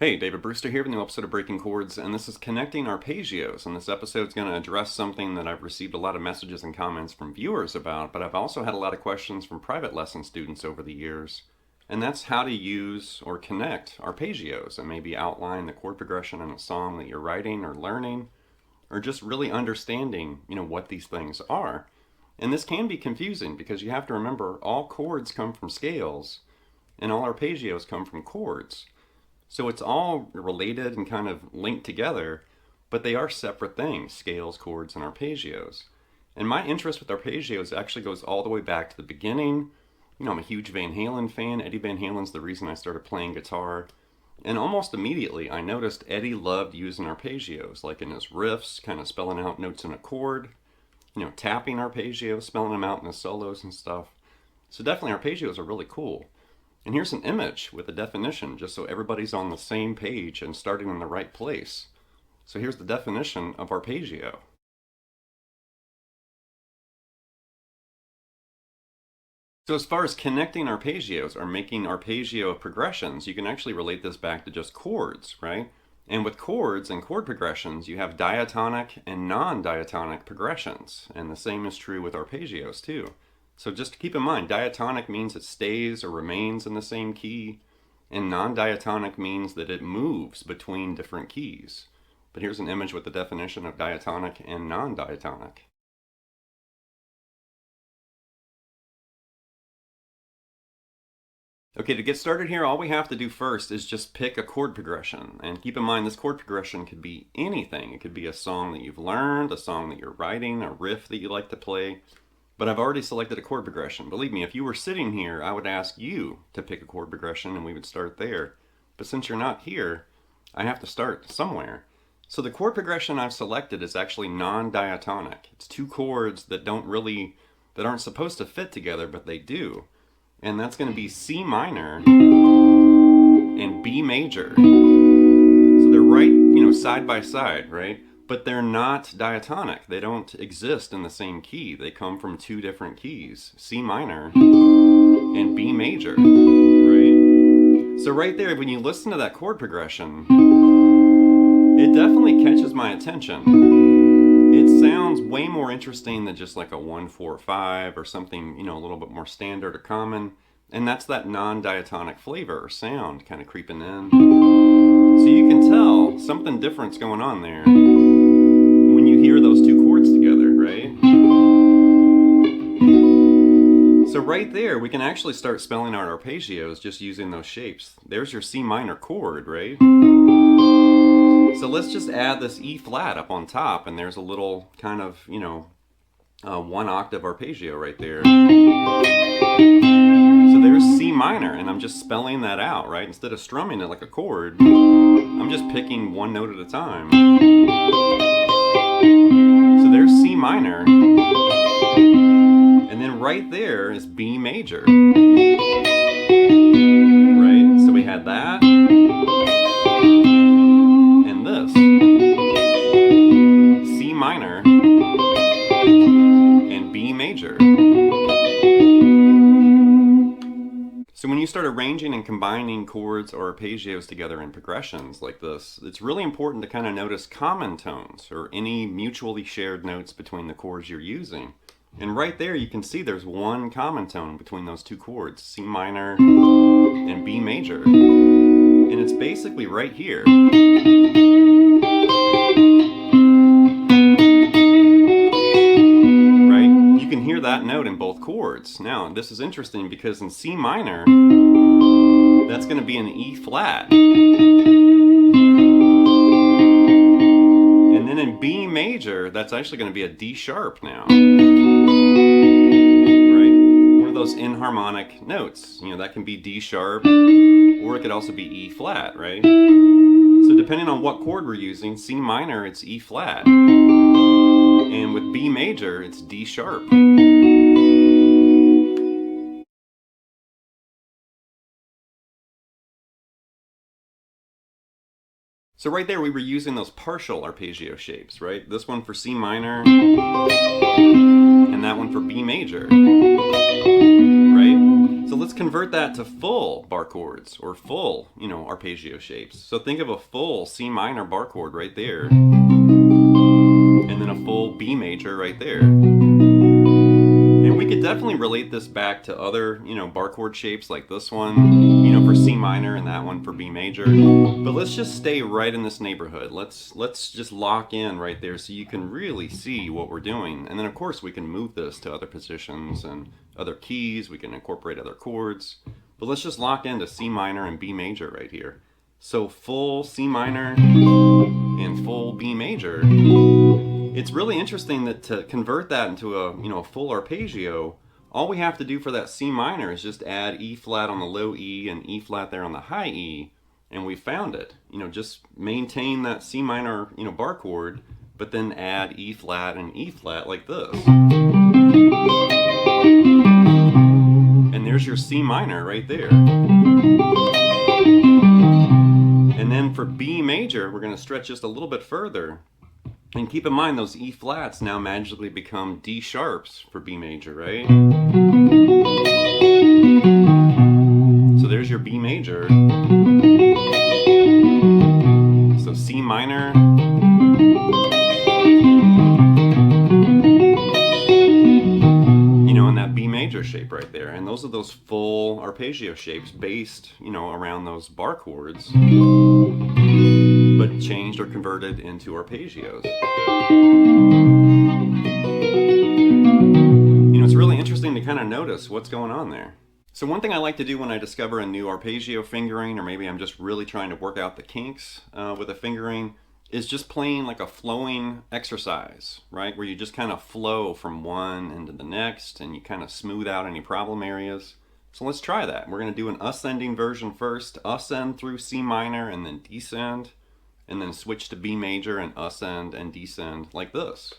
Hey, David Brewster here with a new episode of Breaking Chords, and this is Connecting Arpeggios. And this episode is going to address something that I've received a lot of messages and comments from viewers about, but I've also had a lot of questions from private lesson students over the years. And that's how to use or connect arpeggios and maybe outline the chord progression in a song that you're writing or learning, or just really understanding, what these things are. And this can be confusing because you have to remember all chords come from scales and all arpeggios come from chords. So it's all related and kind of linked together, but they are separate things, scales, chords, and arpeggios. And my interest with arpeggios actually goes all the way back to the beginning. I'm a huge Van Halen fan. Eddie Van Halen's the reason I started playing guitar. And almost immediately I noticed Eddie loved using arpeggios, like in his riffs, kind of spelling out notes in a chord, tapping arpeggios, spelling them out in his solos and stuff. So definitely arpeggios are really cool. And here's an image with a definition, just so everybody's on the same page and starting in the right place. So here's the definition of arpeggio. So as far as connecting arpeggios or making arpeggio progressions, you can actually relate this back to just chords, right? And with chords and chord progressions, you have diatonic and non-diatonic progressions. And the same is true with arpeggios too. So just keep in mind, diatonic means it stays or remains in the same key, and non-diatonic means that it moves between different keys. But here's an image with the definition of diatonic and non-diatonic. Okay, to get started here, all we have to do first is just pick a chord progression. And keep in mind, this chord progression could be anything. It could be a song that you've learned, a song that you're writing, a riff that you like to play. But I've already selected a chord progression. Believe me, if you were sitting here, I would ask you to pick a chord progression and we would start there. But since you're not here, I have to start somewhere. So the chord progression I've selected is actually non-diatonic. It's two chords that aren't supposed to fit together, but they do. And that's going to be C minor and B major. So they're right, side by side, right? But they're not diatonic. They don't exist in the same key. They come from two different keys, C minor and B major, right? So right there, when you listen to that chord progression, it definitely catches my attention. It sounds way more interesting than just like a 1-4-5 or something, a little bit more standard or common. And that's that non-diatonic flavor or sound kind of creeping in. So you can tell something different's going on there when you hear those two chords together, right? So right there, we can actually start spelling out arpeggios just using those shapes. There's your C minor chord, right? So let's just add this E flat up on top, and there's a little kind of, 1 octave arpeggio right there. So there's C minor, and I'm just spelling that out, right? Instead of strumming it like a chord, I'm just picking one note at a time. So there's C minor, and then right there is B major. Right? So we had that, and this. C minor and B major. So when you start arranging and combining chords or arpeggios together in progressions like this, it's really important to kind of notice common tones or any mutually shared notes between the chords you're using. And right there you can see there's one common tone between those two chords, C minor and B major. And it's basically right here. Hear that note in both chords. Now, this is interesting because in C minor, that's going to be an E flat. And then in B major, that's actually going to be a D sharp now. Right? One of those inharmonic notes. That can be D sharp, or it could also be E flat, right? So depending on what chord we're using, C minor, it's E flat. And with B major, it's D sharp. So right there, we were using those partial arpeggio shapes, right? This one for C minor, and that one for B major, right? So let's convert that to full bar chords or full, arpeggio shapes. So think of a full C minor bar chord right there, and then a full B major right there. And we could definitely relate this back to other, bar chord shapes like this one, for C minor and that one for B major. But let's just stay right in this neighborhood. Let's just lock in right there so you can really see what we're doing. And then of course we can move this to other positions and other keys. We can incorporate other chords. But let's just lock into C minor and B major right here. So full C minor and full B major. It's really interesting that to convert that into a full arpeggio, all we have to do for that C minor is just add E flat on the low E and E flat there on the high E, and we found it. Just maintain that C minor, bar chord, but then add E flat and E flat like this. And there's your C minor right there. And then for B major, we're going to stretch just a little bit further. And keep in mind those E flats now magically become D sharps for B major, right? So there's your B major. So C minor. In that B major shape right there. And those are those full arpeggio shapes based, around those bar chords, but changed or converted into arpeggios. It's really interesting to kind of notice what's going on there. So one thing I like to do when I discover a new arpeggio fingering, or maybe I'm just really trying to work out the kinks with a fingering, is just playing like a flowing exercise, right? Where you just kind of flow from one into the next and you kind of smooth out any problem areas. So let's try that. We're going to do an ascending version first, ascend through C minor and then descend, and then switch to B major and ascend and descend like this.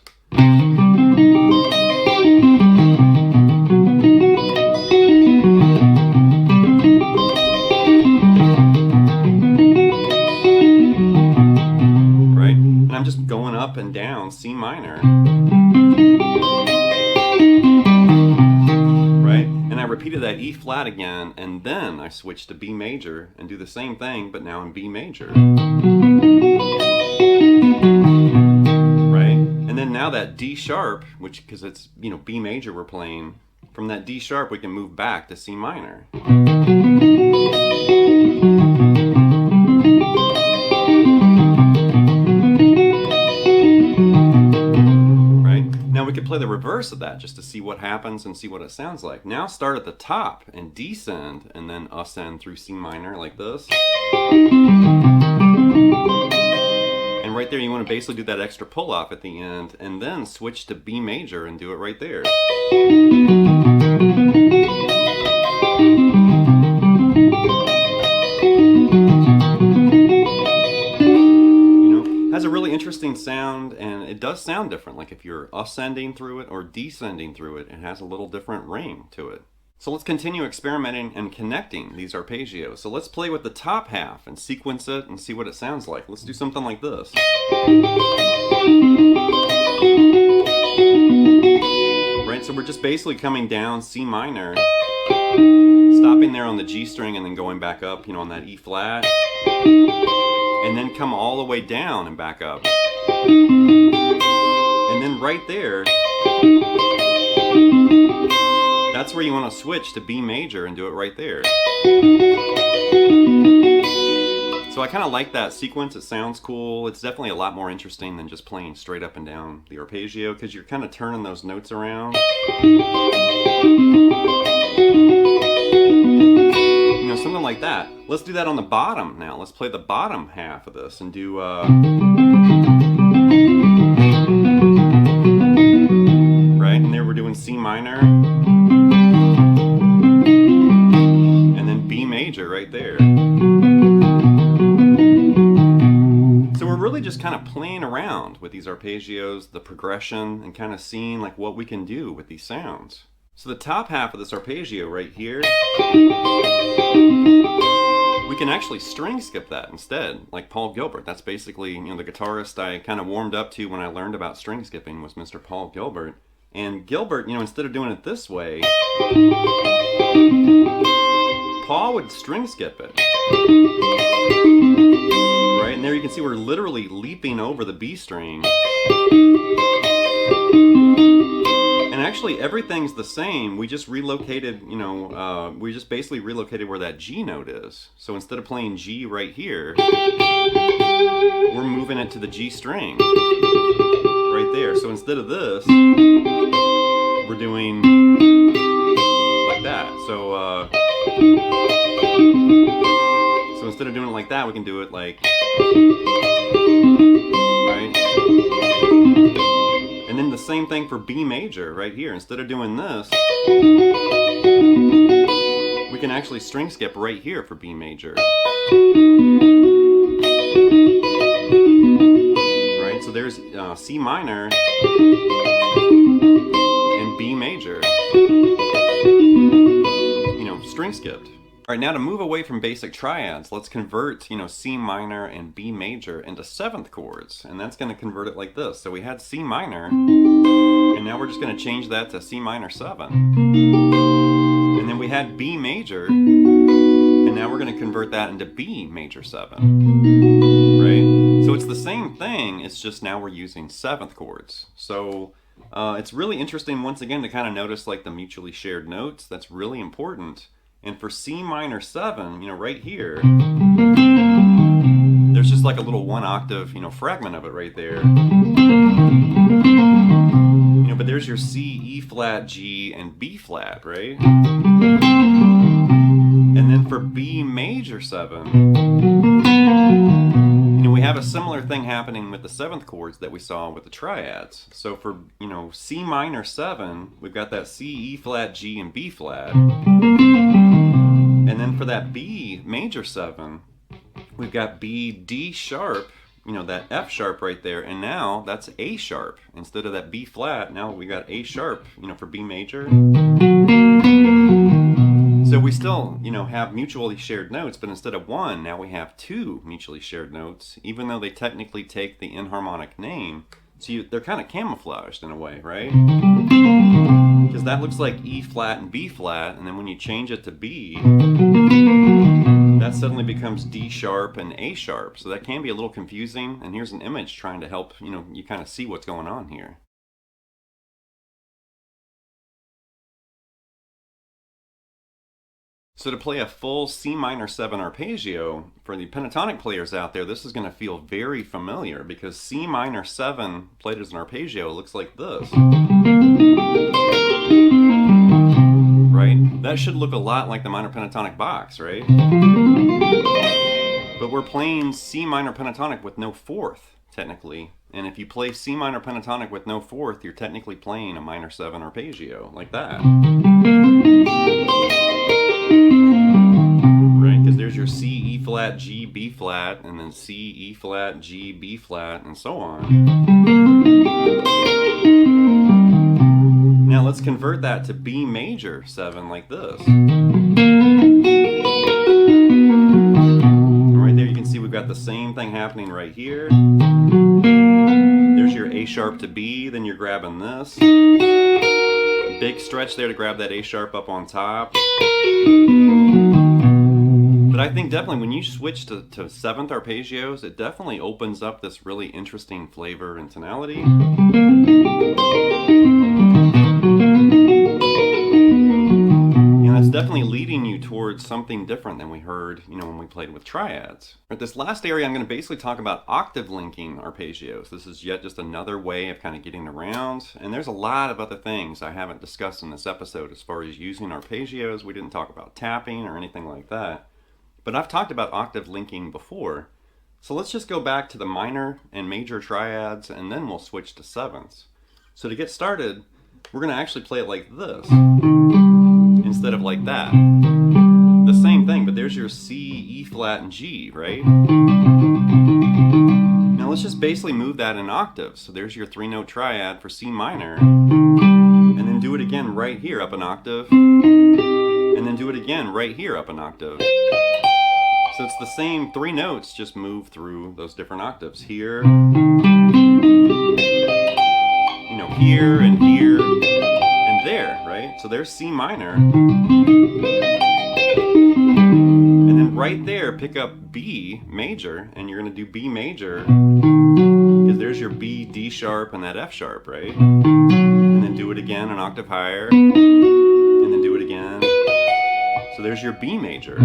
Right? And I'm just going up and down C minor. Right? And I repeated that E flat again, and then I switched to B major and do the same thing, but now in B major. Now that D sharp, which because it's B major we're playing, from that D sharp we can move back to C minor. Right? Now we could play the reverse of that just to see what happens and see what it sounds like. Now start at the top and descend and then ascend through C minor like this. And right there you want to basically do that extra pull off at the end and then switch to B major and do it right there. Has a really interesting sound, and it does sound different. Like if you're ascending through it or descending through it, it has a little different ring to it. So let's continue experimenting and connecting these arpeggios. So let's play with the top half and sequence it and see what it sounds like. Let's do something like this. Right, so we're just basically coming down C minor, stopping there on the G string and then going back up, on that E flat, and then come all the way down and back up. And then right there, that's where you want to switch to B major and do it right there. So I kind of like that sequence. It sounds cool. It's definitely a lot more interesting than just playing straight up and down the arpeggio because you're kind of turning those notes around. Something like that. Let's do that on the bottom now. Let's play the bottom half of this and do right, and there we're doing C minor and then B major right there. So we're really just kind of playing around with these arpeggios, the progression, and kind of seeing like what we can do with these sounds. So the top half of this arpeggio right here, we can actually string skip that instead, like Paul Gilbert. That's basically, the guitarist I kind of warmed up to when I learned about string skipping was Mr. Paul Gilbert. And Gilbert, instead of doing it this way, Paul would string skip it. Right? And there you can see we're literally leaping over the B string. And actually everything's the same. We just relocated, we just basically relocated where that G note is. So instead of playing G right here, we're moving it to the G string right there. So instead of this, we're doing like that. So instead of doing it like that, we can do it like, right? And then the same thing for B major right here. Instead of doing this, we can actually string skip right here for B major. Right, so there's C minor and B major, string skipped. All right, now to move away from basic triads, let's convert, C minor and B major into seventh chords, and that's going to convert it like this. So we had C minor, and now we're just going to change that to C minor 7. And then we had B major, and now we're going to convert that into B major 7. Right? So it's the same thing, it's just now we're using seventh chords. So it's really interesting once again to kind of notice like the mutually shared notes. That's really important. And for C minor 7, right here, there's just like a little 1 octave, fragment of it right there. But there's your C, E flat, G, and B flat, right? And then for B major 7, we have a similar thing happening with the seventh chords that we saw with the triads. So for, C minor 7, we've got that C, E flat, G, and B flat. And then for that B major 7, we've got B, D sharp, that F sharp right there, and now that's A sharp. Instead of that B flat, now we got A sharp, for B major. So we still, have mutually shared notes, but instead of 1, now we have 2 mutually shared notes, even though they technically take the enharmonic name. So they're kind of camouflaged in a way, right? Because that looks like E flat and B flat, and then when you change it to B, that suddenly becomes D sharp and A sharp. So that can be a little confusing, and here's an image trying to help, you kind of see what's going on here. So to play a full C minor 7 arpeggio, for the pentatonic players out there, this is going to feel very familiar because C minor 7 played as an arpeggio looks like this. Right? That should look a lot like the minor pentatonic box, right? But we're playing C minor pentatonic with no fourth, technically. And if you play C minor pentatonic with no fourth, you're technically playing a minor 7 arpeggio, like that. Right? Because there's your C, E flat, G, B flat, and then C, E flat, G, B flat, and so on. Now let's convert that to B major 7 like this. And right there you can see we've got the same thing happening right here. There's your A sharp to B, then you're grabbing this. Big stretch there to grab that A sharp up on top. But I think definitely when you switch to 7th arpeggios, it definitely opens up this really interesting flavor and tonality. That's definitely leading you towards something different than we heard, when we played with triads. At this last area, I'm going to basically talk about octave linking arpeggios. This is yet just another way of kind of getting around, and there's a lot of other things I haven't discussed in this episode as far as using arpeggios. We didn't talk about tapping or anything like that, but I've talked about octave linking before. So let's just go back to the minor and major triads, and then we'll switch to sevenths. So to get started, we're going to actually play it like this, instead of like that. The same thing, but there's your C, E flat, and G, right? Now let's just basically move that in octaves. So there's your 3-note triad for C minor, and then do it again right here up an octave, and then do it again right here up an octave. So it's the same 3 notes, just move through those different octaves. Here, here, and here. So there's C minor. And then right there, pick up B major, and you're going to do B major, because there's your B, D sharp, and that F sharp, right? And then do it again an octave higher, and then do it again. So there's your B major.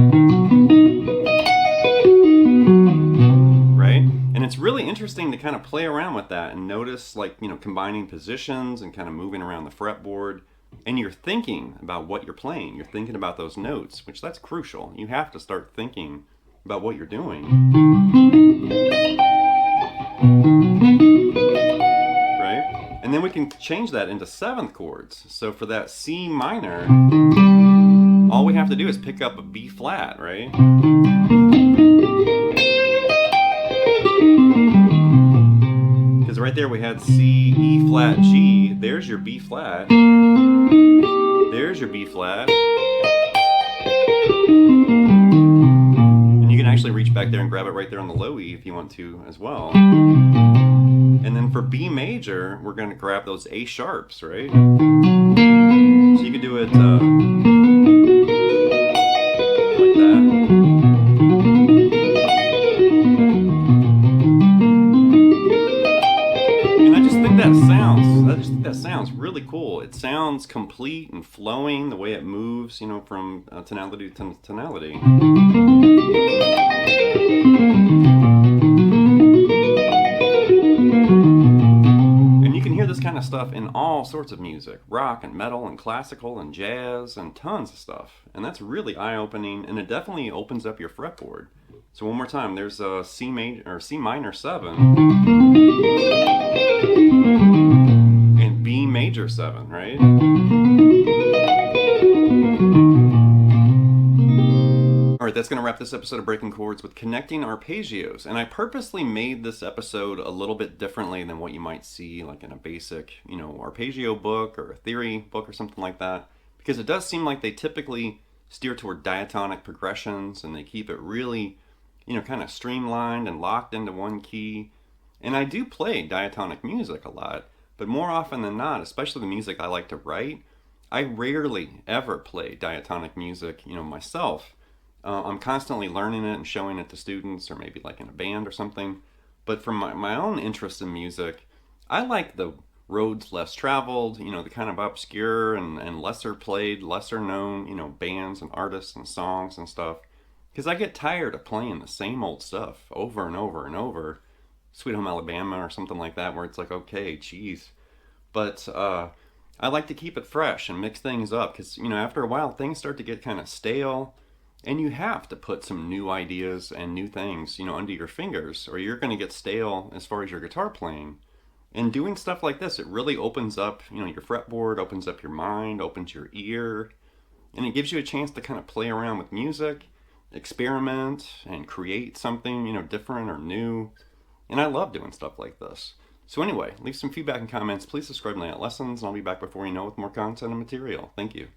Right? And it's really interesting to kind of play around with that and notice, like, you know, combining positions and kind of moving around the fretboard. And you're thinking about what you're playing. You're thinking about those notes, which that's crucial. You have to start thinking about what you're doing. Right? And then we can change that into seventh chords. So for that C minor, all we have to do is pick up a B flat, right? Because right there we had C, E flat, G. There's your B flat. There's your B flat. And you can actually reach back there and grab it right there on the low E if you want to as well. And then for B major, we're going to grab those A sharps, right? So you can do it like that. And I just think that sounds really cool. It sounds complete and flowing the way it moves, you know, from tonality to tonality. And you can hear this kind of stuff in all sorts of music, rock and metal and classical and jazz and tons of stuff. And that's really eye-opening, and it definitely opens up your fretboard. So one more time, there's a C major or C minor 7 and B major 7, right? All right, that's going to wrap this episode of Breaking Chords with Connecting Arpeggios. And I purposely made this episode a little bit differently than what you might see like in a basic, you know, arpeggio book or a theory book or something like that, because it does seem like they typically steer toward diatonic progressions and they keep it really, you know, kind of streamlined and locked into one key. And I do play diatonic music a lot, but more often than not, especially the music I like to write, I rarely ever play diatonic music, you know, myself. I'm constantly learning it and showing it to students, or maybe like in a band or something. But from my own interest in music, I like the roads less traveled, you know, the kind of obscure and lesser played, lesser known, you know, bands and artists and songs and stuff. Because I get tired of playing the same old stuff over and over and over. Sweet Home Alabama or something like that, where it's like, okay, geez. But I like to keep it fresh and mix things up, because, you know, after a while things start to get kind of stale, and you have to put some new ideas and new things, you know, under your fingers, or you're going to get stale as far as your guitar playing. And doing stuff like this, it really opens up, you know, your fretboard, opens up your mind, opens your ear, and it gives you a chance to kind of play around with music, experiment, and create something, you know, different or new. And I love doing stuff like this. So anyway, leave some feedback and comments. Please subscribe to Night Lessons, and I'll be back before you know with more content and material. Thank you.